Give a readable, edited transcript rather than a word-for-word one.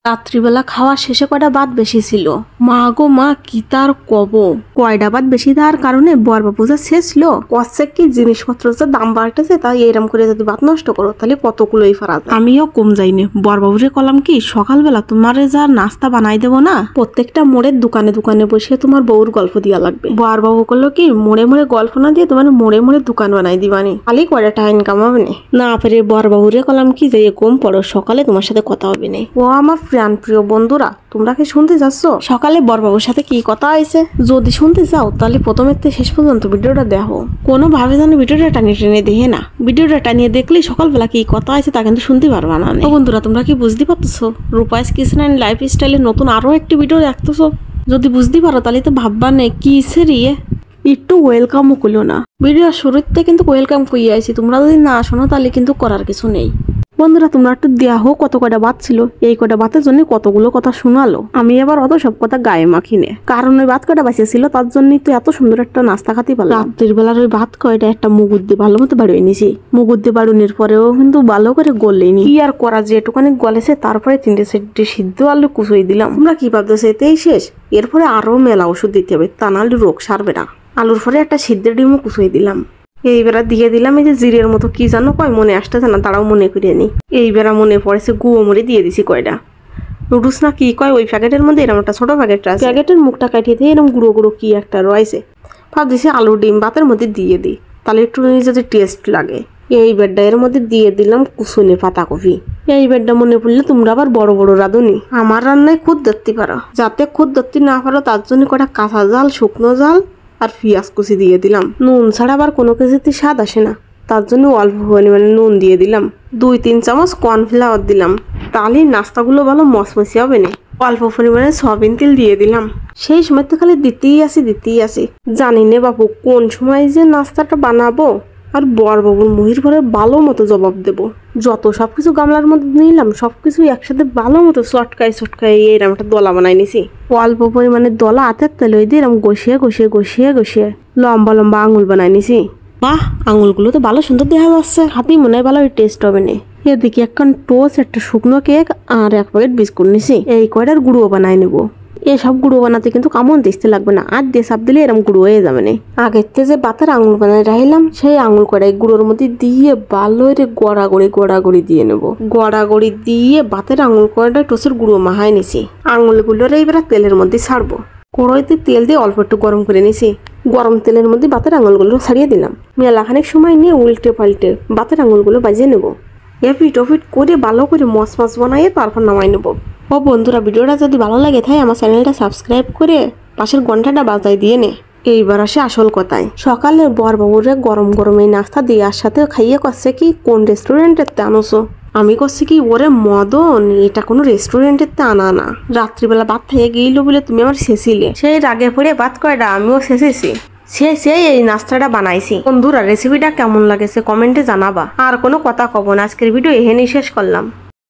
রাত্রিবেলা খাওয়া শেষে কয়টা ভাত বেশি ছিল। মা গো মা, কি তার কব, কয়টা ভাত বেশি দেওয়ার কারণে বরবা পূজা শেষ লো কচ্ছে কি জিনিসপত্র যে দাম বাড়তেছে, তাই এরম করে যদি ভাত নষ্ট করো তাহলে কতগুলোই ফারা যায়। আমিও কম যাইনি, বরবাবুরে কলাম কি সকালবেলা তোমারে যা নাস্তা বানাই দেবো না, প্রত্যেকটা মোড়ের দোকানে দোকানে বসে তোমার বউর গল্প দিয়া লাগবে। বরবাবু করলো কি মোড়ে মোড়ে গল্প না দিয়ে তোমার মোড়ে মোড়ে দোকান বানাই দিবানি, খালি কয়টা টাইম কামাবে না পেরে বরবাবুরে কলাম কি যে কম পড়ো, সকালে তোমার সাথে কথা হবে না। ও আমার প্রাণ প্রিয় বন্ধুরা, তোমরা কি শুনতে যাচ্ছ সকালে বরবাবুর সাথে কি কথা হয়েছে? যদি শুনতে চাও তাহলে প্রথমের থেকে শেষ পর্যন্ত ভিডিওটা দেখো। কোনো ভাবে যেন ভিডিওটা টানিয়ে টেনে দেখে না, ভিডিওটা টানিয়ে দেখলে সকালবেলা কি কথা হয়েছে তা কিন্তু শুনতে পারবা না। ও বন্ধুরা, তোমরা কি বুঝতে পারতেছো রূপাইস কিচেন এন্ড লাইফ স্টাইলের নতুন আরো একটি ভিডিও দেখতেছো? যদি বুঝতে পারো তাহলে তো ভাববা নে কি সেরিয়ে একটু ওয়েলকামও করলো না। ভিডিও শুরুতে কিন্তু ওয়েলকাম করিয়ে আইছি, তোমরা যদি না শোনো তাহলে কিন্তু করার কিছু নেই। বন্ধুরা, তোমরা একটু দেয়া হোক কত কয়টা ভাত ছিল, এই কয়টা ভাতের জন্য কতগুলো কথা শোনালো। আমি এবার অত সব কথা গায়ে মাখিনে, কারণ ওই ভাত কয়টা বাঁচিয়ে ছিল তার জন্যই তো এত সুন্দর একটা নাস্তা খাতে পারলাম। রাত্রির বেলার ওই ভাত কয়টা একটা মুগুর দিয়ে ভালো মতো বাড়িয়ে নিয়েছি, মুগুর দিয়ে বাড়ুনির পরেও কিন্তু ভালো করে গলেনি। কি আর করা, যেটুকানি গলেছে তারপরে 3-4টি সিদ্ধ আলু কুচুই দিলাম। তোমরা কি ভাবতেছো এতেই শেষ? এরপরে আরো মেলা ওষুধ দিতে হবে, তা নাহলে রোগ সারবে না। আলুর পরে একটা সিদ্ধের ডিমও কুচুই দিলাম। এইবেলা দিয়ে দিলাম এই যে জিরের মতো কি জানো কয়, মনে আসতেছে না, তারাও মনে করিয়ে নি। এইবেলা মনে পড়েছে গুঁড়ো দিয়ে দিছি কয়টা নুডলস না কি কয় ওই প্যাকেটের মধ্যে, এরকম একটা ছোট প্যাকেট আছে, প্যাকেটের মুখটা কাটিয়ে দিয়ে এরকম গুঁড়ো গুঁড়ো কি একটা রয়েছে। ভাবতেছি আলু ডিম ভাতের মধ্যে দিয়ে দিই, তাহলে একটু যদি টেস্ট লাগে। এই বেডটা এর মধ্যে দিয়ে দিলাম কুসুনি পাতাকপি। এই বেডটা মনে পড়লে তোমরা আবার বড় বড় রাঁধুনি আমার রান্নায় খুদ ধরতে পারো, যাতে খুদ ধরতে না পারো তার জন্য কটা কাঁচা জাল, শুকনো জাল আর পেঁয়াজ কুচি দিয়ে দিলাম। নুন ছাড়া আবার কোনো কিছুতে স্বাদ আসে না, তার জন্য অল্প পরিমাণে নুন দিয়ে দিলাম। 2-3 চামচ কর্নফ্লাওয়ার দিলাম, তাহলে নাস্তাগুলো ভালো মচমচি হবে না। অল্প পরিমাণে সয়াবিন তেল দিয়ে দিলাম। সেই সময় তো খালি দিতেই আসি। জানি নে বাপু কোন সময় যে নাস্তাটা বানাবো আর বরবাবুর মুহির ঘরে ভালো মতো জবাব দেব। যত সবকিছু গামলার মধ্যে নিলাম সবকিছু একসাথে ভালো মতো চটকাই এরকম একটা দলা বানাই নিছি। অল্প পরিমাণে দলা হাতের তেল দিয়ে এরকম ঘষিয়ে লম্বা লম্বা আঙুল বানাই নিছি। বাহ, আঙুলগুলো তো ভালো সুন্দর দেখা যাচ্ছে, হাতেই মনে হয় ভালো টেস্ট হবে না। এদিকে একখান টোস্ট, একটা শুকনো কেক আর 1 প্যাকেট বিস্কুট নিছি। এই কয়টার গুঁড়ো বানাই নেবো। এসব গুঁড়ো বানাতে কিন্তু কেমন দেখতে লাগবে না, আর দিয়ে চাপ দিলে এরকম গুঁড়ো হয়ে যাবে না। আগের থেকে যে বাতের আঙুল বানাই রাখলাম সেই আঙুল কড়াই গুঁড়োর মধ্যে দিয়ে ভালো করে গড়াগড়ি দিয়ে নেবো। গড়াগড়ি দিয়ে বাতের আঙুল কড়াই টোসের গুঁড়ো মাহাই নিছি। আঙুলগুলোর এইবার তেলের মধ্যে ছাড়বো। কড়াইতে তেল দিয়ে অল্প একটু গরম করে নিছি। গরম তেলের মধ্যে বাতের আঙুলগুলো ছাড়িয়ে দিলাম। মেলাখানিক সময় নিয়ে উল্টে পাল্টে বাতের আঙুলগুলো বাজিয়ে নেবো। এপিট ওপিট করে ভালো করে মচ বানাইয়ে তারপর নামাই নেবো। ও বন্ধুরা, ভিডিওটা যদি ভালো লাগে তাই আমার চ্যানেলটা সাবস্ক্রাইব করে পাশের ঘন্টাটা বাজাই দিয়ে নে। এইবার আসে আসল কথায়। সকালে বরবাবুরে গরম গরম এই নাস্তা দেওয়ার সাথে খাইয়ে করছে কি কোন রেস্টুরেন্টের তে আনোছো? আমি করছি কি ওরে মদন, এটা কোনো রেস্টুরেন্টের তে আনা না। রাত্রিবেলা ভাত খেয়ে গেইল বলে তুমি আমার শেষিলে, সেই রাগে পড়ে ভাত কয়টা আমিও শেষেছি। সেই এই নাস্তাটা বানাইছি। বন্ধুরা, রেসিপিটা কেমন লাগেছে কমেন্টে জানাবা। আর কোনো কথা কব না, আজকের ভিডিও এখানেই শেষ করলাম।